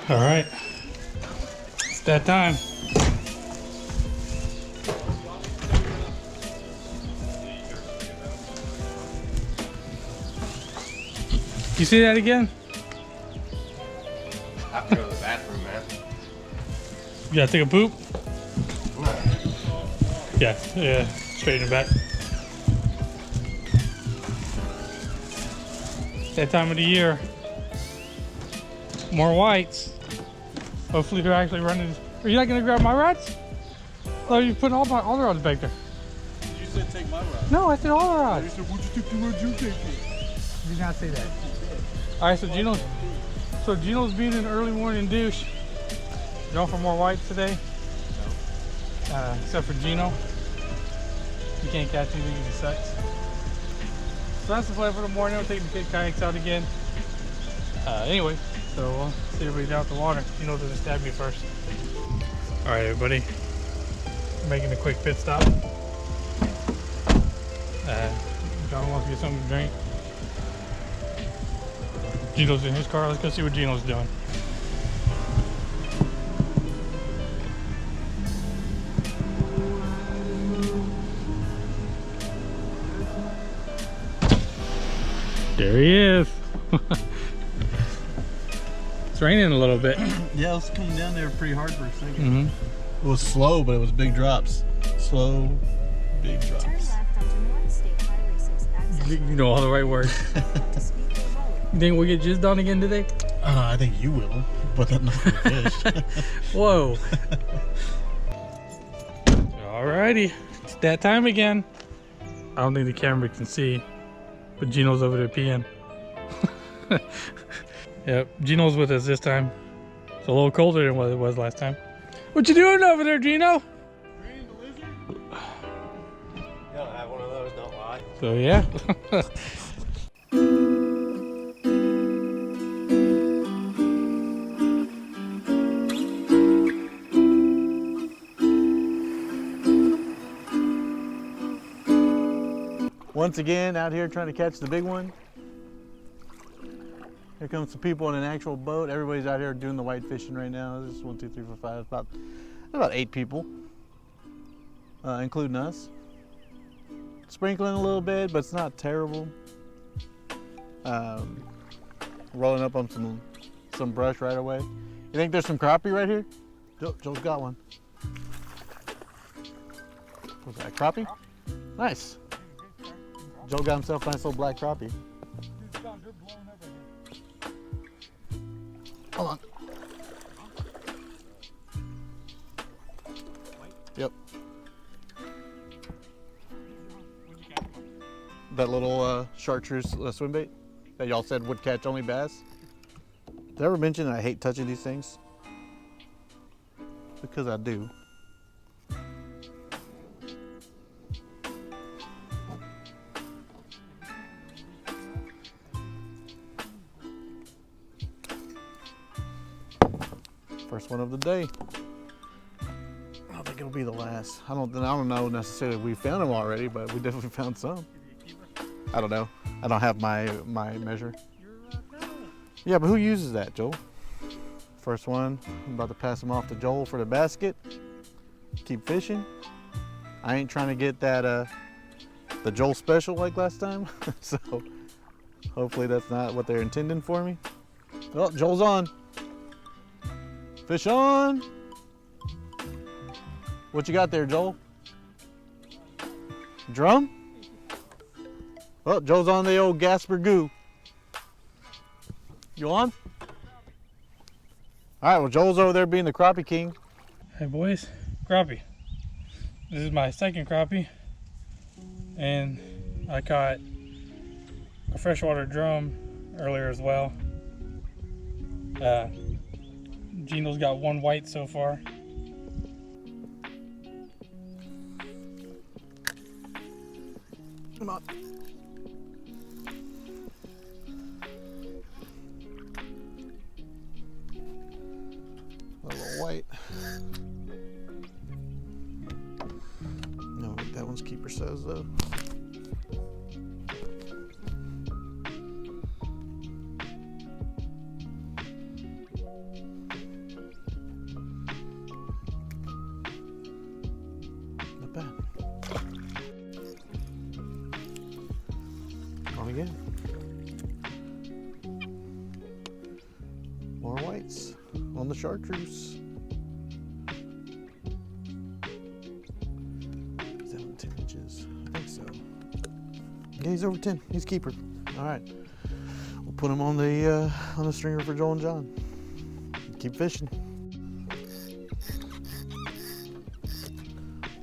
All right, it's that time. You see that again? I have to go to the bathroom, man. You gotta take a poop? Yeah, straight in the back. That time of the year. More whites. Hopefully they're actually running. Are you not gonna grab my rods? Oh, you're putting all the rods back there. You said take my rod. No, I said all the rods. You said, would you take the rods you take it? You did not say that. All right, so Gino's being an early morning douche. Going for more whites today? No. Except for Gino. He can't catch anything, he sucks. So that's the plan for the morning. We're taking the kid kayaks out again. Anyway, so we'll see everybody down at the water. Gino doesn't stab me first. All right, everybody. Making a quick pit stop. John wants to get something to drink. Gino's in his car. Let's go see what Gino's doing. There he is. It's raining a little bit. Yeah, it was coming down there pretty hard for a second. Mm-hmm. It was slow, but it was big drops. Slow, big drops. Turn left onto North State Highway 6 exit. You know all the right words. You think we'll get jizzed on again today? I think you will, but that's not for the fish. Whoa. Alrighty, it's that time again. I don't think the camera can see, but Gino's over there peeing. Yep, Gino's with us this time. It's a little colder than what it was last time. What you doing over there, Gino? Green the lizard? You don't have one of those, don't lie. So yeah. Once again, out here trying to catch the big one. Here comes some people in an actual boat. Everybody's out here doing the white fishing right now. This is 1, 2, 3, 4, 5, about 8 people, including us. Sprinkling a little bit, but it's not terrible. Rolling up on some brush right away. You think there's some crappie right here? Joe's got one. What's that, crappie? Nice. Joe got himself a nice little black crappie. Hold on. Yep. That little chartreuse swim bait that y'all said would catch only bass. Did I ever mention that I hate touching these things? Because I do. First one of the day. I don't think it'll be the last. I don't know necessarily if we found them already, but we definitely found some. I don't know. I don't have my measure. Yeah, but who uses that, Joel? First one. I'm about to pass them off to Joel for the basket. Keep fishing. I ain't trying to get that the Joel special like last time, so hopefully that's not what they're intending for me. Oh, Joel's on. Fish on. What you got there, Joel? Drum? Oh, Joel's on the old Gasper Goo. You on? All right, well, Joel's over there being the crappie king. Hey boys, crappie. This is my second crappie. And I caught a freshwater drum earlier as well. Gino's got one white so far. Come on. A little white. No, that one's keeper says though. bad. On again. More whites on the chartreuse. 10 inches. I think so. Yeah, he's over 10. He's keeper. All right. We'll put him on the stringer for Joel and John. Keep fishing.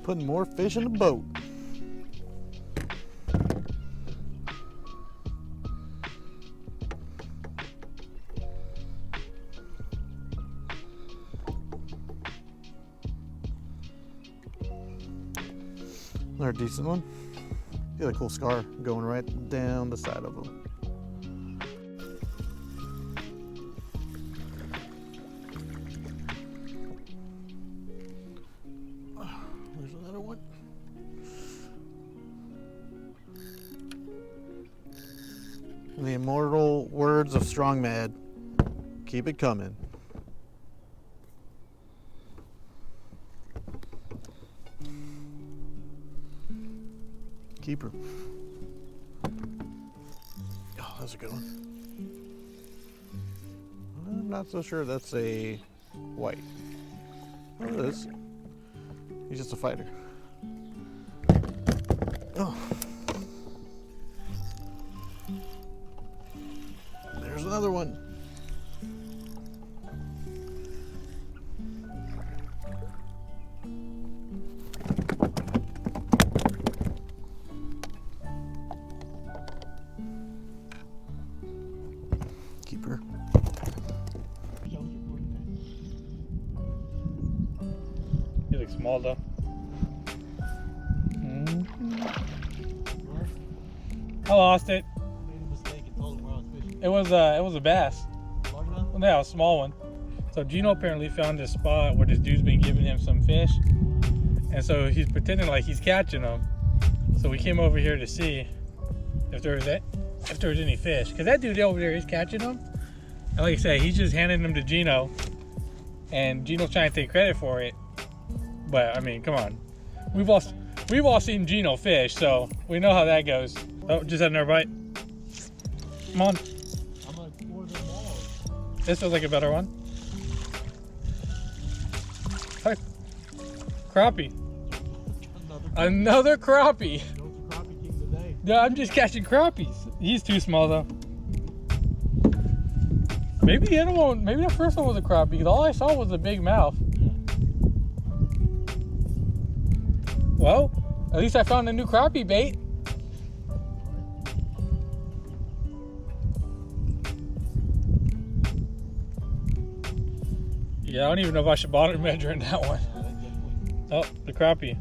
Putting more fish in the boat. Another decent one. Got a cool scar going right down the side of them. There's another one. The immortal words of Strong Mad. Keep it coming. Keeper. Oh, that's a good one. I'm not so sure that's a white. Oh, it is. He's just a fighter. Oh. There's another one. Keeper. He looks small though. I lost it. It was a bass. Yeah, a small one. So Gino apparently found this spot where this dude's been giving him some fish, and so he's pretending like he's catching them. So we came over here to see if there was any fish, because that dude over there is catching them. And like I said, he's just handing them to Gino, and Gino's trying to take credit for it. But I mean, come on, we've all seen Gino fish, so we know how that goes. Oh, just had another bite. Come on. This feels like a better one. Hey, crappie. Another crappie. No, I'm just catching crappies. He's too small though. Maybe the other one, maybe the first one was a crappie, because all I saw was a big mouth. Well, at least I found a new crappie bait. Yeah, I don't even know if I should bother measuring that one. Oh, the crappie.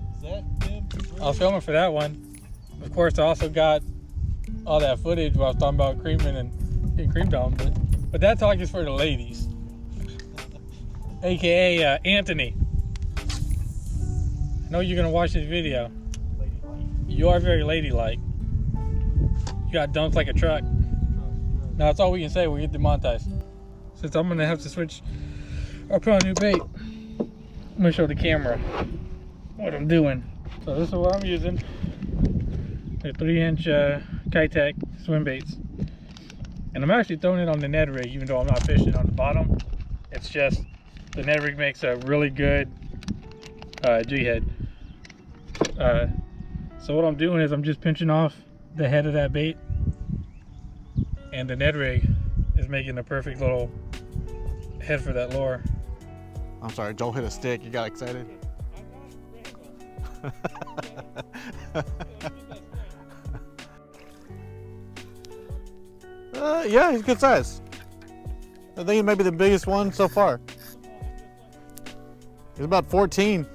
I was filming for that one. Of course, I also got all that footage where I was talking about creaming and getting creamed on, but that talk is for the ladies. AKA Anthony. I know you're gonna watch this video. You are very ladylike. You got dumped like a truck. No, that's all we can say. We get demonetized. Since I'm gonna have to switch or put on a new bait, I'm gonna show the camera what I'm doing. So this is what I'm using. They're 3-inch Kitech swim baits. And I'm actually throwing it on the Ned rig, even though I'm not fishing on the bottom. It's just the Ned rig makes a really good jig head. So what I'm doing is I'm just pinching off the head of that bait, and the Ned rig is making the perfect little head for that lure. I'm sorry, Joel hit a stick. You got excited? Yeah, he's good size. I think he may be the biggest one so far. He's about 14.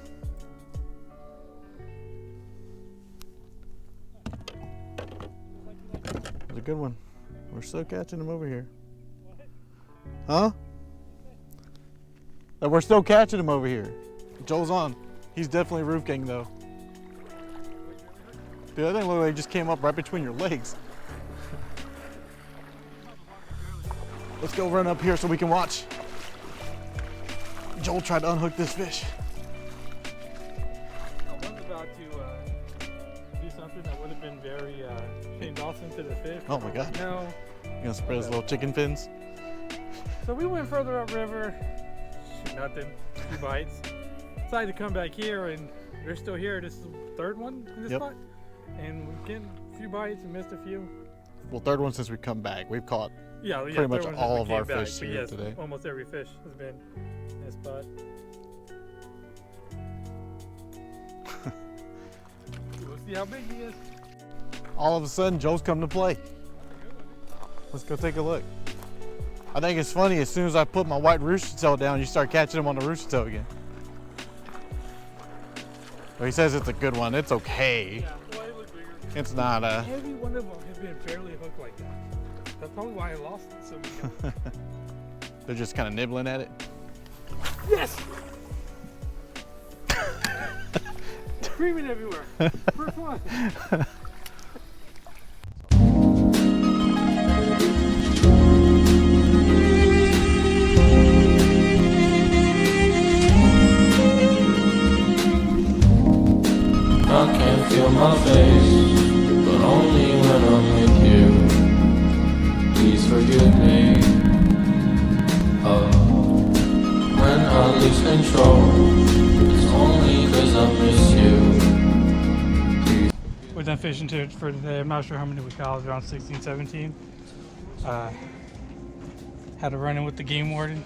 It's a good one. We're still catching him over here. Huh? We're still catching him over here. Joel's on. He's definitely roof gang though. Dude, that thing literally just came up right between your legs. Let's go run up here so we can watch. Joel tried to unhook this fish. One's about about to do something that would have been very Shane Dawson to the fish. Oh my God. No. You gonna spread his little chicken fins? So we went further upriver. Nothing. 2 bites. Decided to come back here, and they're still here. This is the 3rd one in this spot, and we're getting a few bites and missed a few. Well, 3rd one since we come back. We've caught pretty third much one since all we of came our back, fish but here yes, today. Almost every fish has been in this spot. We'll see how big he is. All of a sudden, Joe's come to play. Let's go take a look. I think it's funny, as soon as I put my white rooster tail down, you start catching him on the rooster tail again. Well, he says it's a good one. It's okay. Yeah, well, it looks bigger. It's not a... Every one of them has been barely hooked like that. That's probably why I lost it so many times. They're just kind of nibbling at it. Yes! Screaming everywhere. First one. I can't feel my face, but only when I'm with you. Please forgive me. When I lose control, it's only 'cause I miss you. We're done fishing for today. I'm not sure how many we caught. Around 16, 17. Had a run-in with the game warden.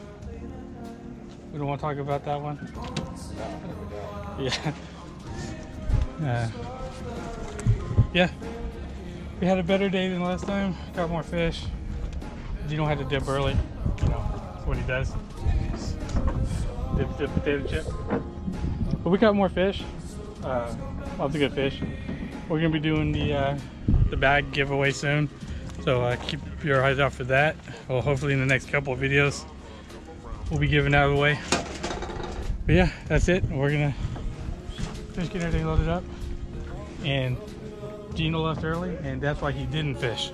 We don't want to talk about that one. Yeah. Yeah, we had a better day than last time. Got more fish. Gino had to dip early. You know, that's what he does. Dip potato chip. But we got more fish. Lots of good fish. We're gonna be doing the bag giveaway soon, so keep your eyes out for that. Well, hopefully in the next couple of videos, we'll be giving that away. But yeah, that's it. We're gonna finish getting everything loaded up. And Gino left early, and that's why he didn't fish.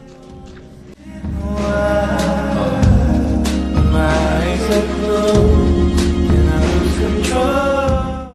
My eyes are closed and I lose control.